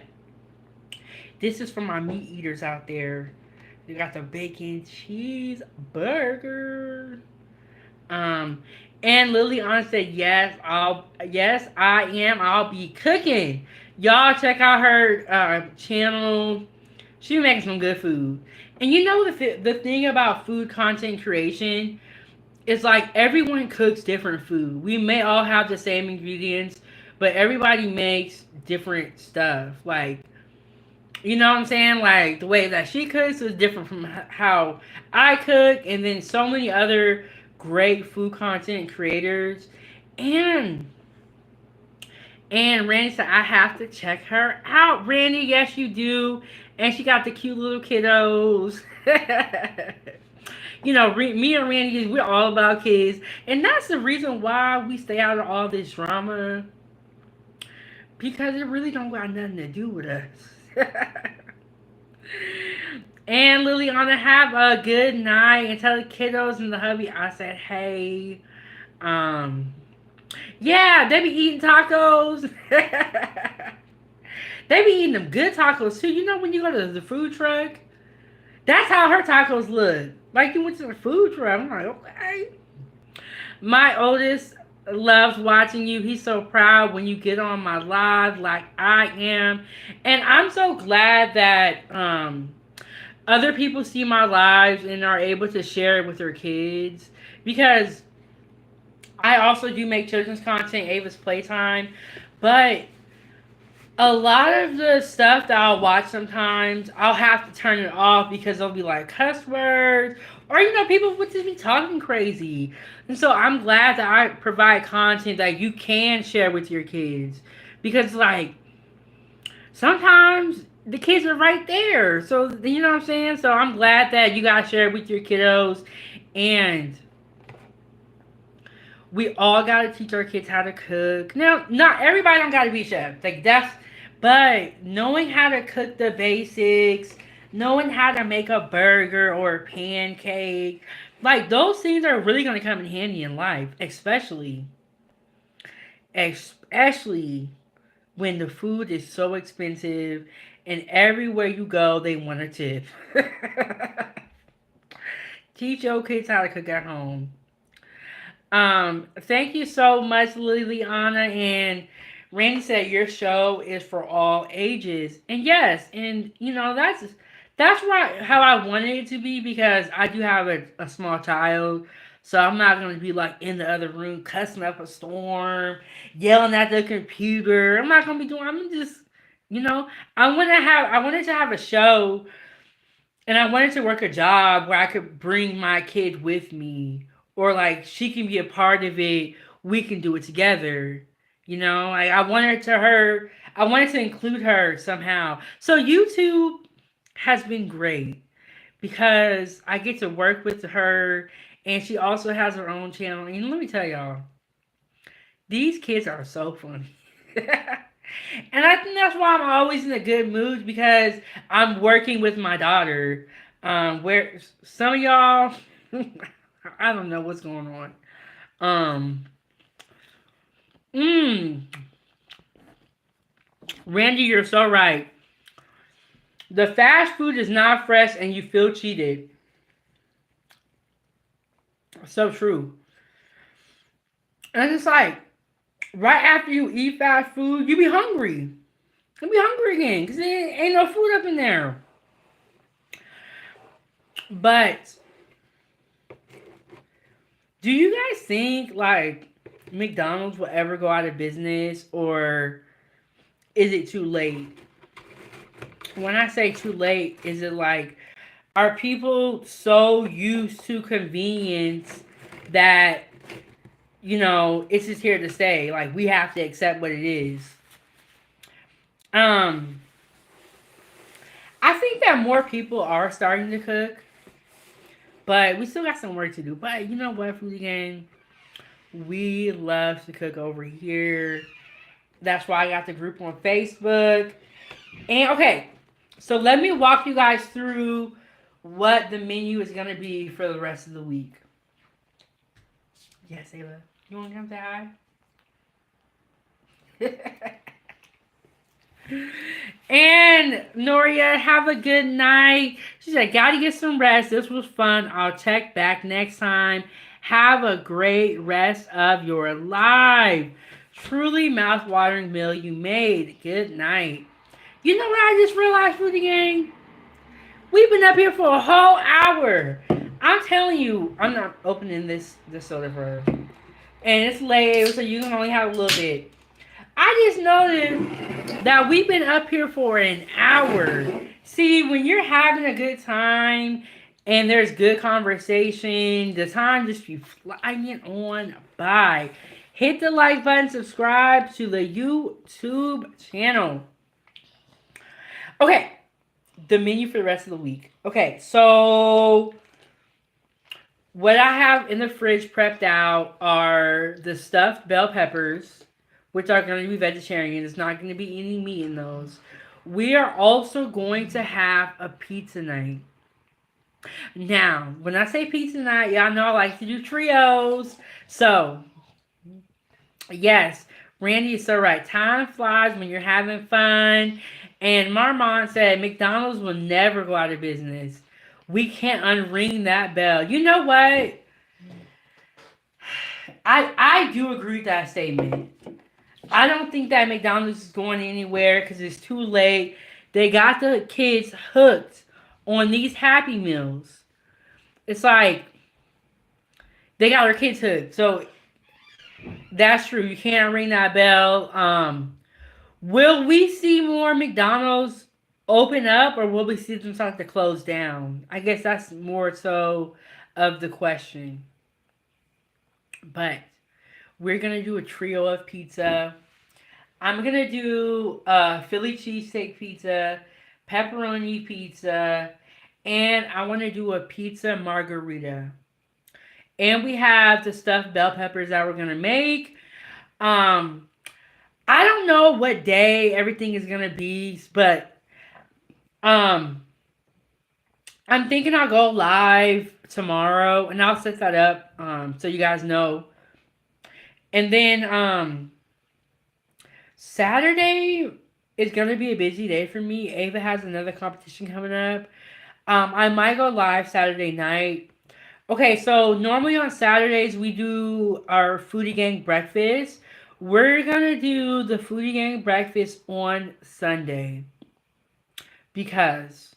this is for my meat eaters out there. We got the bacon cheeseburger. And Liliana said, yes, I am. I'll be cooking. Y'all check out her channel. She makes some good food. And you know the thing about food content creation is like everyone cooks different food. We may all have the same ingredients, but everybody makes different stuff. Like, you know what I'm saying? Like the way that she cooks is different from how I cook, and then so many other great food content creators. And Randy said I have to check her out. Randy, yes you do. And she got the cute little kiddos. You know, me and Randy, we're all about kids, and that's the reason why we stay out of all this drama because it really don't got nothing to do with us. And Liliana, have a good night, and tell the kiddos and the hubby I said hey. Um, yeah, they be eating tacos. They be eating them good tacos too. You know when you go to the food truck, that's how her tacos look. Like you went to the food truck. I'm like, okay. My oldest loves watching you. He's so proud when you get on my live like I am. And I'm so glad that other people see my lives and are able to share it with their kids. Because I also do make children's content, Ava's Playtime. But a lot of the stuff that I'll watch sometimes, I'll have to turn it off because they'll be like cuss words, or you know, people would just be talking crazy. And so I'm glad that I provide content that you can share with your kids, because like sometimes the kids are right there. So you know what I'm saying. So I'm glad that you guys share it with your kiddos, and we all gotta teach our kids how to cook. Now, not everybody don't gotta be chefs. Like that's, but knowing how to cook the basics, knowing how to make a burger or a pancake, like those things are really gonna come in handy in life, especially when the food is so expensive and everywhere you go they want a tip. Teach your kids how to cook at home. Thank you so much, Liliana. And Randy said your show is for all ages. And yes, and you know, that's right how I wanted it to be, because I do have a small child. So I'm not gonna be like in the other room cussing up a storm, yelling at the computer. I'm not gonna be doing I'm just you know, I wanted to have a show, and I wanted to work a job where I could bring my kid with me, or like she can be a part of it. We can do it together. You know, like I wanted to include her somehow. So YouTube has been great because I get to work with her, and she also has her own channel. And let me tell y'all, these kids are so funny. And I think that's why I'm always in a good mood, because I'm working with my daughter. Where some of y'all, I don't know what's going on. Um, mm, Randy, you're so right. The fast food is not fresh, and you feel cheated. So true. And it's like right after you eat fast food, you be hungry. You be hungry again because there ain't no food up in there. But do you guys think like McDonald's will ever go out of business, or is it too late? When I say too late, is it like, are people so used to convenience that, you know, it's just here to stay? Like, we have to accept what it is. I think that more people are starting to cook, but we still got some work to do. But you know what, Foodie Gang? We love to cook over here. That's why I got the group on Facebook. And okay, so let me walk you guys through what the menu is going to be for the rest of the week. Yes, Ayla. You want to come say hi? And Noria, have a good night. She said, gotta get some rest. This was fun. I'll check back next time. Have a great rest of your life. Truly mouth-watering meal you made. Good night. You know what I just realized, Foodie Gang? We've been up here for a whole hour. I'm telling you, I'm not opening this soda for her. And it's late, so you can only have a little bit. I just noticed that we've been up here for an hour. See, when you're having a good time and there's good conversation, the time just be flying on by. Hit the like button, subscribe to the YouTube channel. Okay, the menu for the rest of the week. Okay, so what I have in the fridge prepped out are the stuffed bell peppers, which are going to be vegetarian. There's not going to be any meat in those. We are also going to have a pizza night. Now, when I say pizza night, y'all know I like to do trios. So, yes, Randy is so right. Time flies when you're having fun. And Marmont said McDonald's will never go out of business. We can't unring that bell. You know what? I do agree with that statement. I don't think that McDonald's is going anywhere because it's too late. They got the kids hooked on these Happy Meals. It's like they got their kids hooked. So that's true. You can't ring that bell. Will we see more McDonald's open up, or will we see them start to close down? I guess that's more so of the question. But we're gonna do a trio of pizza. I'm gonna do Philly cheesesteak pizza, pepperoni pizza, and I want to do a pizza margarita. And we have the stuffed bell peppers that we're gonna make. Um, I don't know what day everything is gonna be, but um, I'm thinking I'll go live tomorrow, and I'll set that up so you guys know. And then Saturday is gonna be a busy day for me. Ava has another competition coming up. I might go live Saturday night. Okay, so normally on Saturdays we do our Foodie Gang breakfast. We're gonna do the Foodie Gang breakfast on Sunday because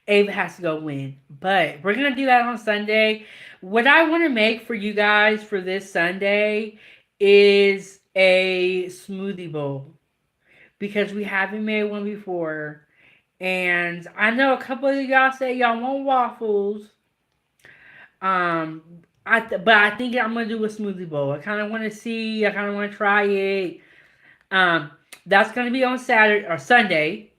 Ava has to go win. But we're gonna do that on Sunday. What I want to make for you guys for this Sunday is a smoothie bowl because we haven't made one before. And I know a couple of y'all say y'all want waffles. But I think I'm gonna do a smoothie bowl. I kind of want to see. I kind of want to try it. That's gonna be on Saturday or Sunday.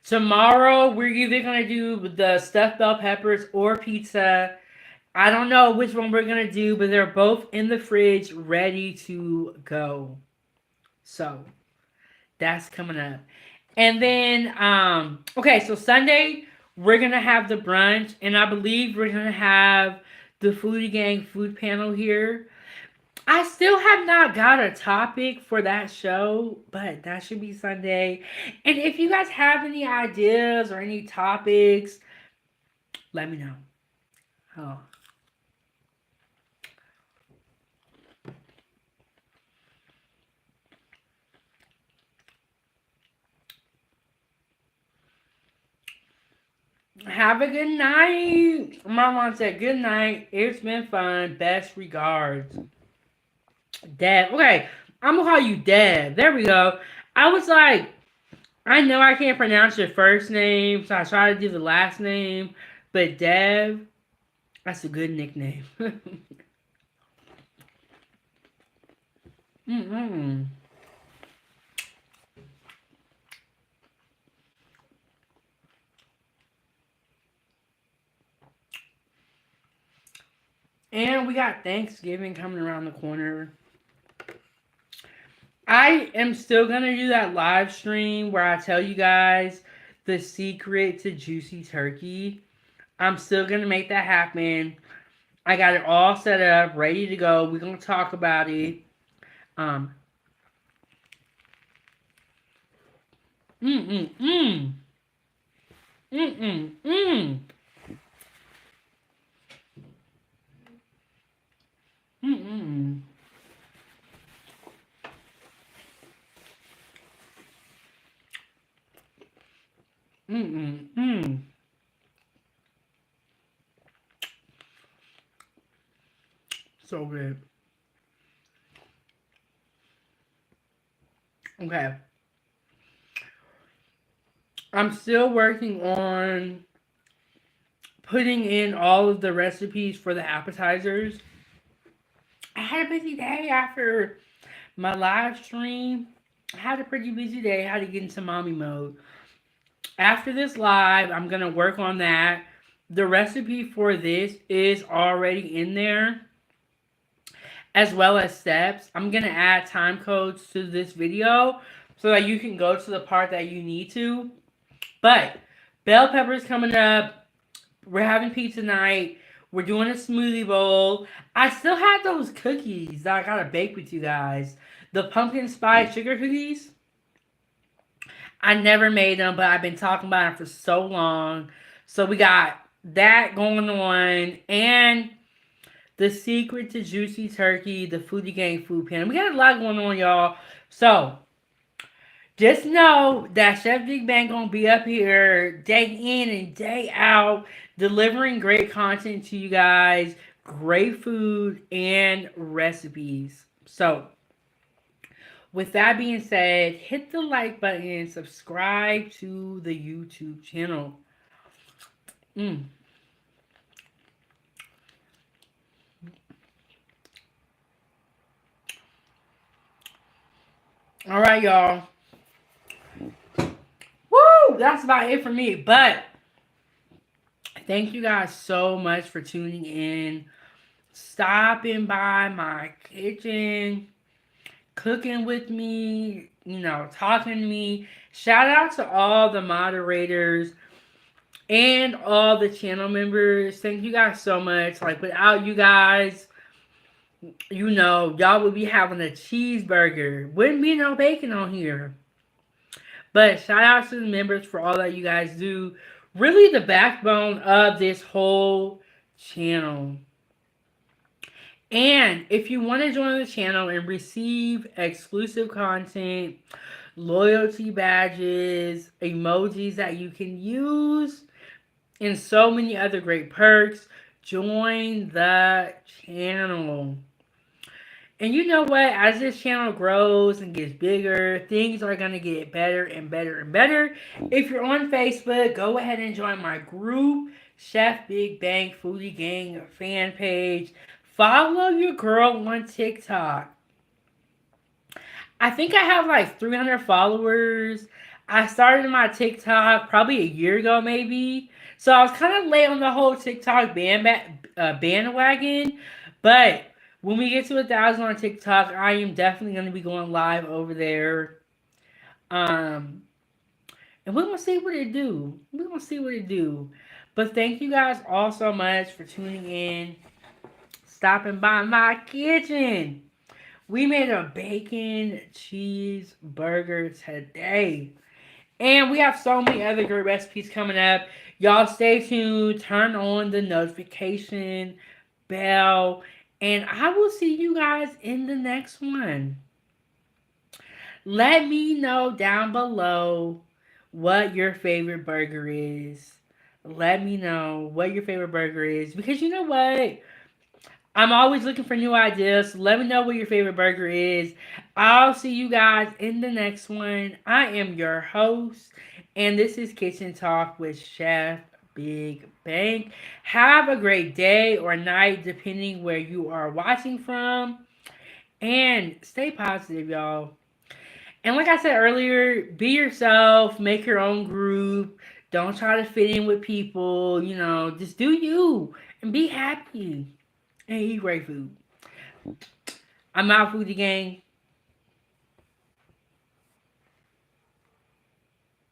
Tomorrow we're either gonna do the stuffed bell peppers or pizza. I don't know which one we're gonna do, but they're both in the fridge, ready to go. So that's coming up. And then, okay, so Sunday, we're going to have the brunch, and I believe we're going to have the Foodie Gang food panel here. I still have not got a topic for that show, but that should be Sunday. And if you guys have any ideas or any topics, let me know. Oh. Have a good night. My mom said, good night. It's been fun. Best regards. Deb. Okay, I'm going to call you Deb. There we go. I was like, I know I can't pronounce your first name, so I try to do the last name. But Deb, that's a good nickname. Mm-mm. And we got Thanksgiving coming around the corner. I am still going to do that live stream where I tell you guys the secret to juicy turkey. I'm still going to make that happen. I got it all set up, ready to go. We're going to talk about it. Mm, mm, mm. Mm, mm, mm. Mm, mm. Mm, So good. Okay. I'm still working on putting in all of the recipes for the appetizers. I had a busy day after my live stream. I had a pretty busy day. I had to get into mommy mode. After this live, I'm going to work on that. The recipe for this is already in there, as well as steps. I'm going to add time codes to this video so that you can go to the part that you need to. But bell peppers coming up. We're having pizza night. We're doing a smoothie bowl. I still have those cookies that I got to bake with you guys. The pumpkin spice sugar cookies. I never made them, but I've been talking about them for so long. So we got that going on. And the secret to juicy turkey, the Foodie Gang food pan. We got a lot going on, y'all. So just know that Chef Big Bang gonna be up here day in and day out, delivering great content to you guys, great food and recipes. So with that being said, hit the like button and subscribe to the YouTube channel. All right, y'all. Woo! That's about it for me. But thank you guys so much for tuning in, stopping by my kitchen, cooking with me, talking to me. Shout out to all the moderators and all the channel members. Thank you guys so much. Like, without you guys, y'all would be having a cheeseburger. Wouldn't be no bacon on here. But shout out to the members for all that you guys do. Really the backbone of this whole channel. And if you want to join the channel and receive exclusive content, loyalty badges, emojis that you can use, and so many other great perks, join the channel. And you know what? As this channel grows and gets bigger, things are going to get better and better and better. If you're on Facebook, go ahead and join my group, Chef Big Bang Foodie Gang fan page. Follow your girl on TikTok. I think I have like 300 followers. I started my TikTok probably a year ago, maybe. So I was kind of late on the whole TikTok bandwagon. But when we get to 1,000 on TikTok, I am definitely going to be going live over there. And we're going to see what it do. We're going to see what it do. But thank you guys all so much for tuning in, stopping by my kitchen. We made a bacon cheeseburger today. And we have so many other great recipes coming up. Y'all stay tuned. Turn on the notification bell. And I will see you guys in the next one. Let me know down below what your favorite burger is. Let me know what your favorite burger is. Because you know what? I'm always looking for new ideas. So let me know what your favorite burger is. I'll see you guys in the next one. I am your host. And this is Kitchen Talk with Chef Big Bang. Have a great day or night, depending where you are watching from. And stay positive, y'all. And like I said earlier, be yourself. Make your own group. Don't try to fit in with people. Just do you. And be happy. And eat great food. I'm out, Foodie Gang.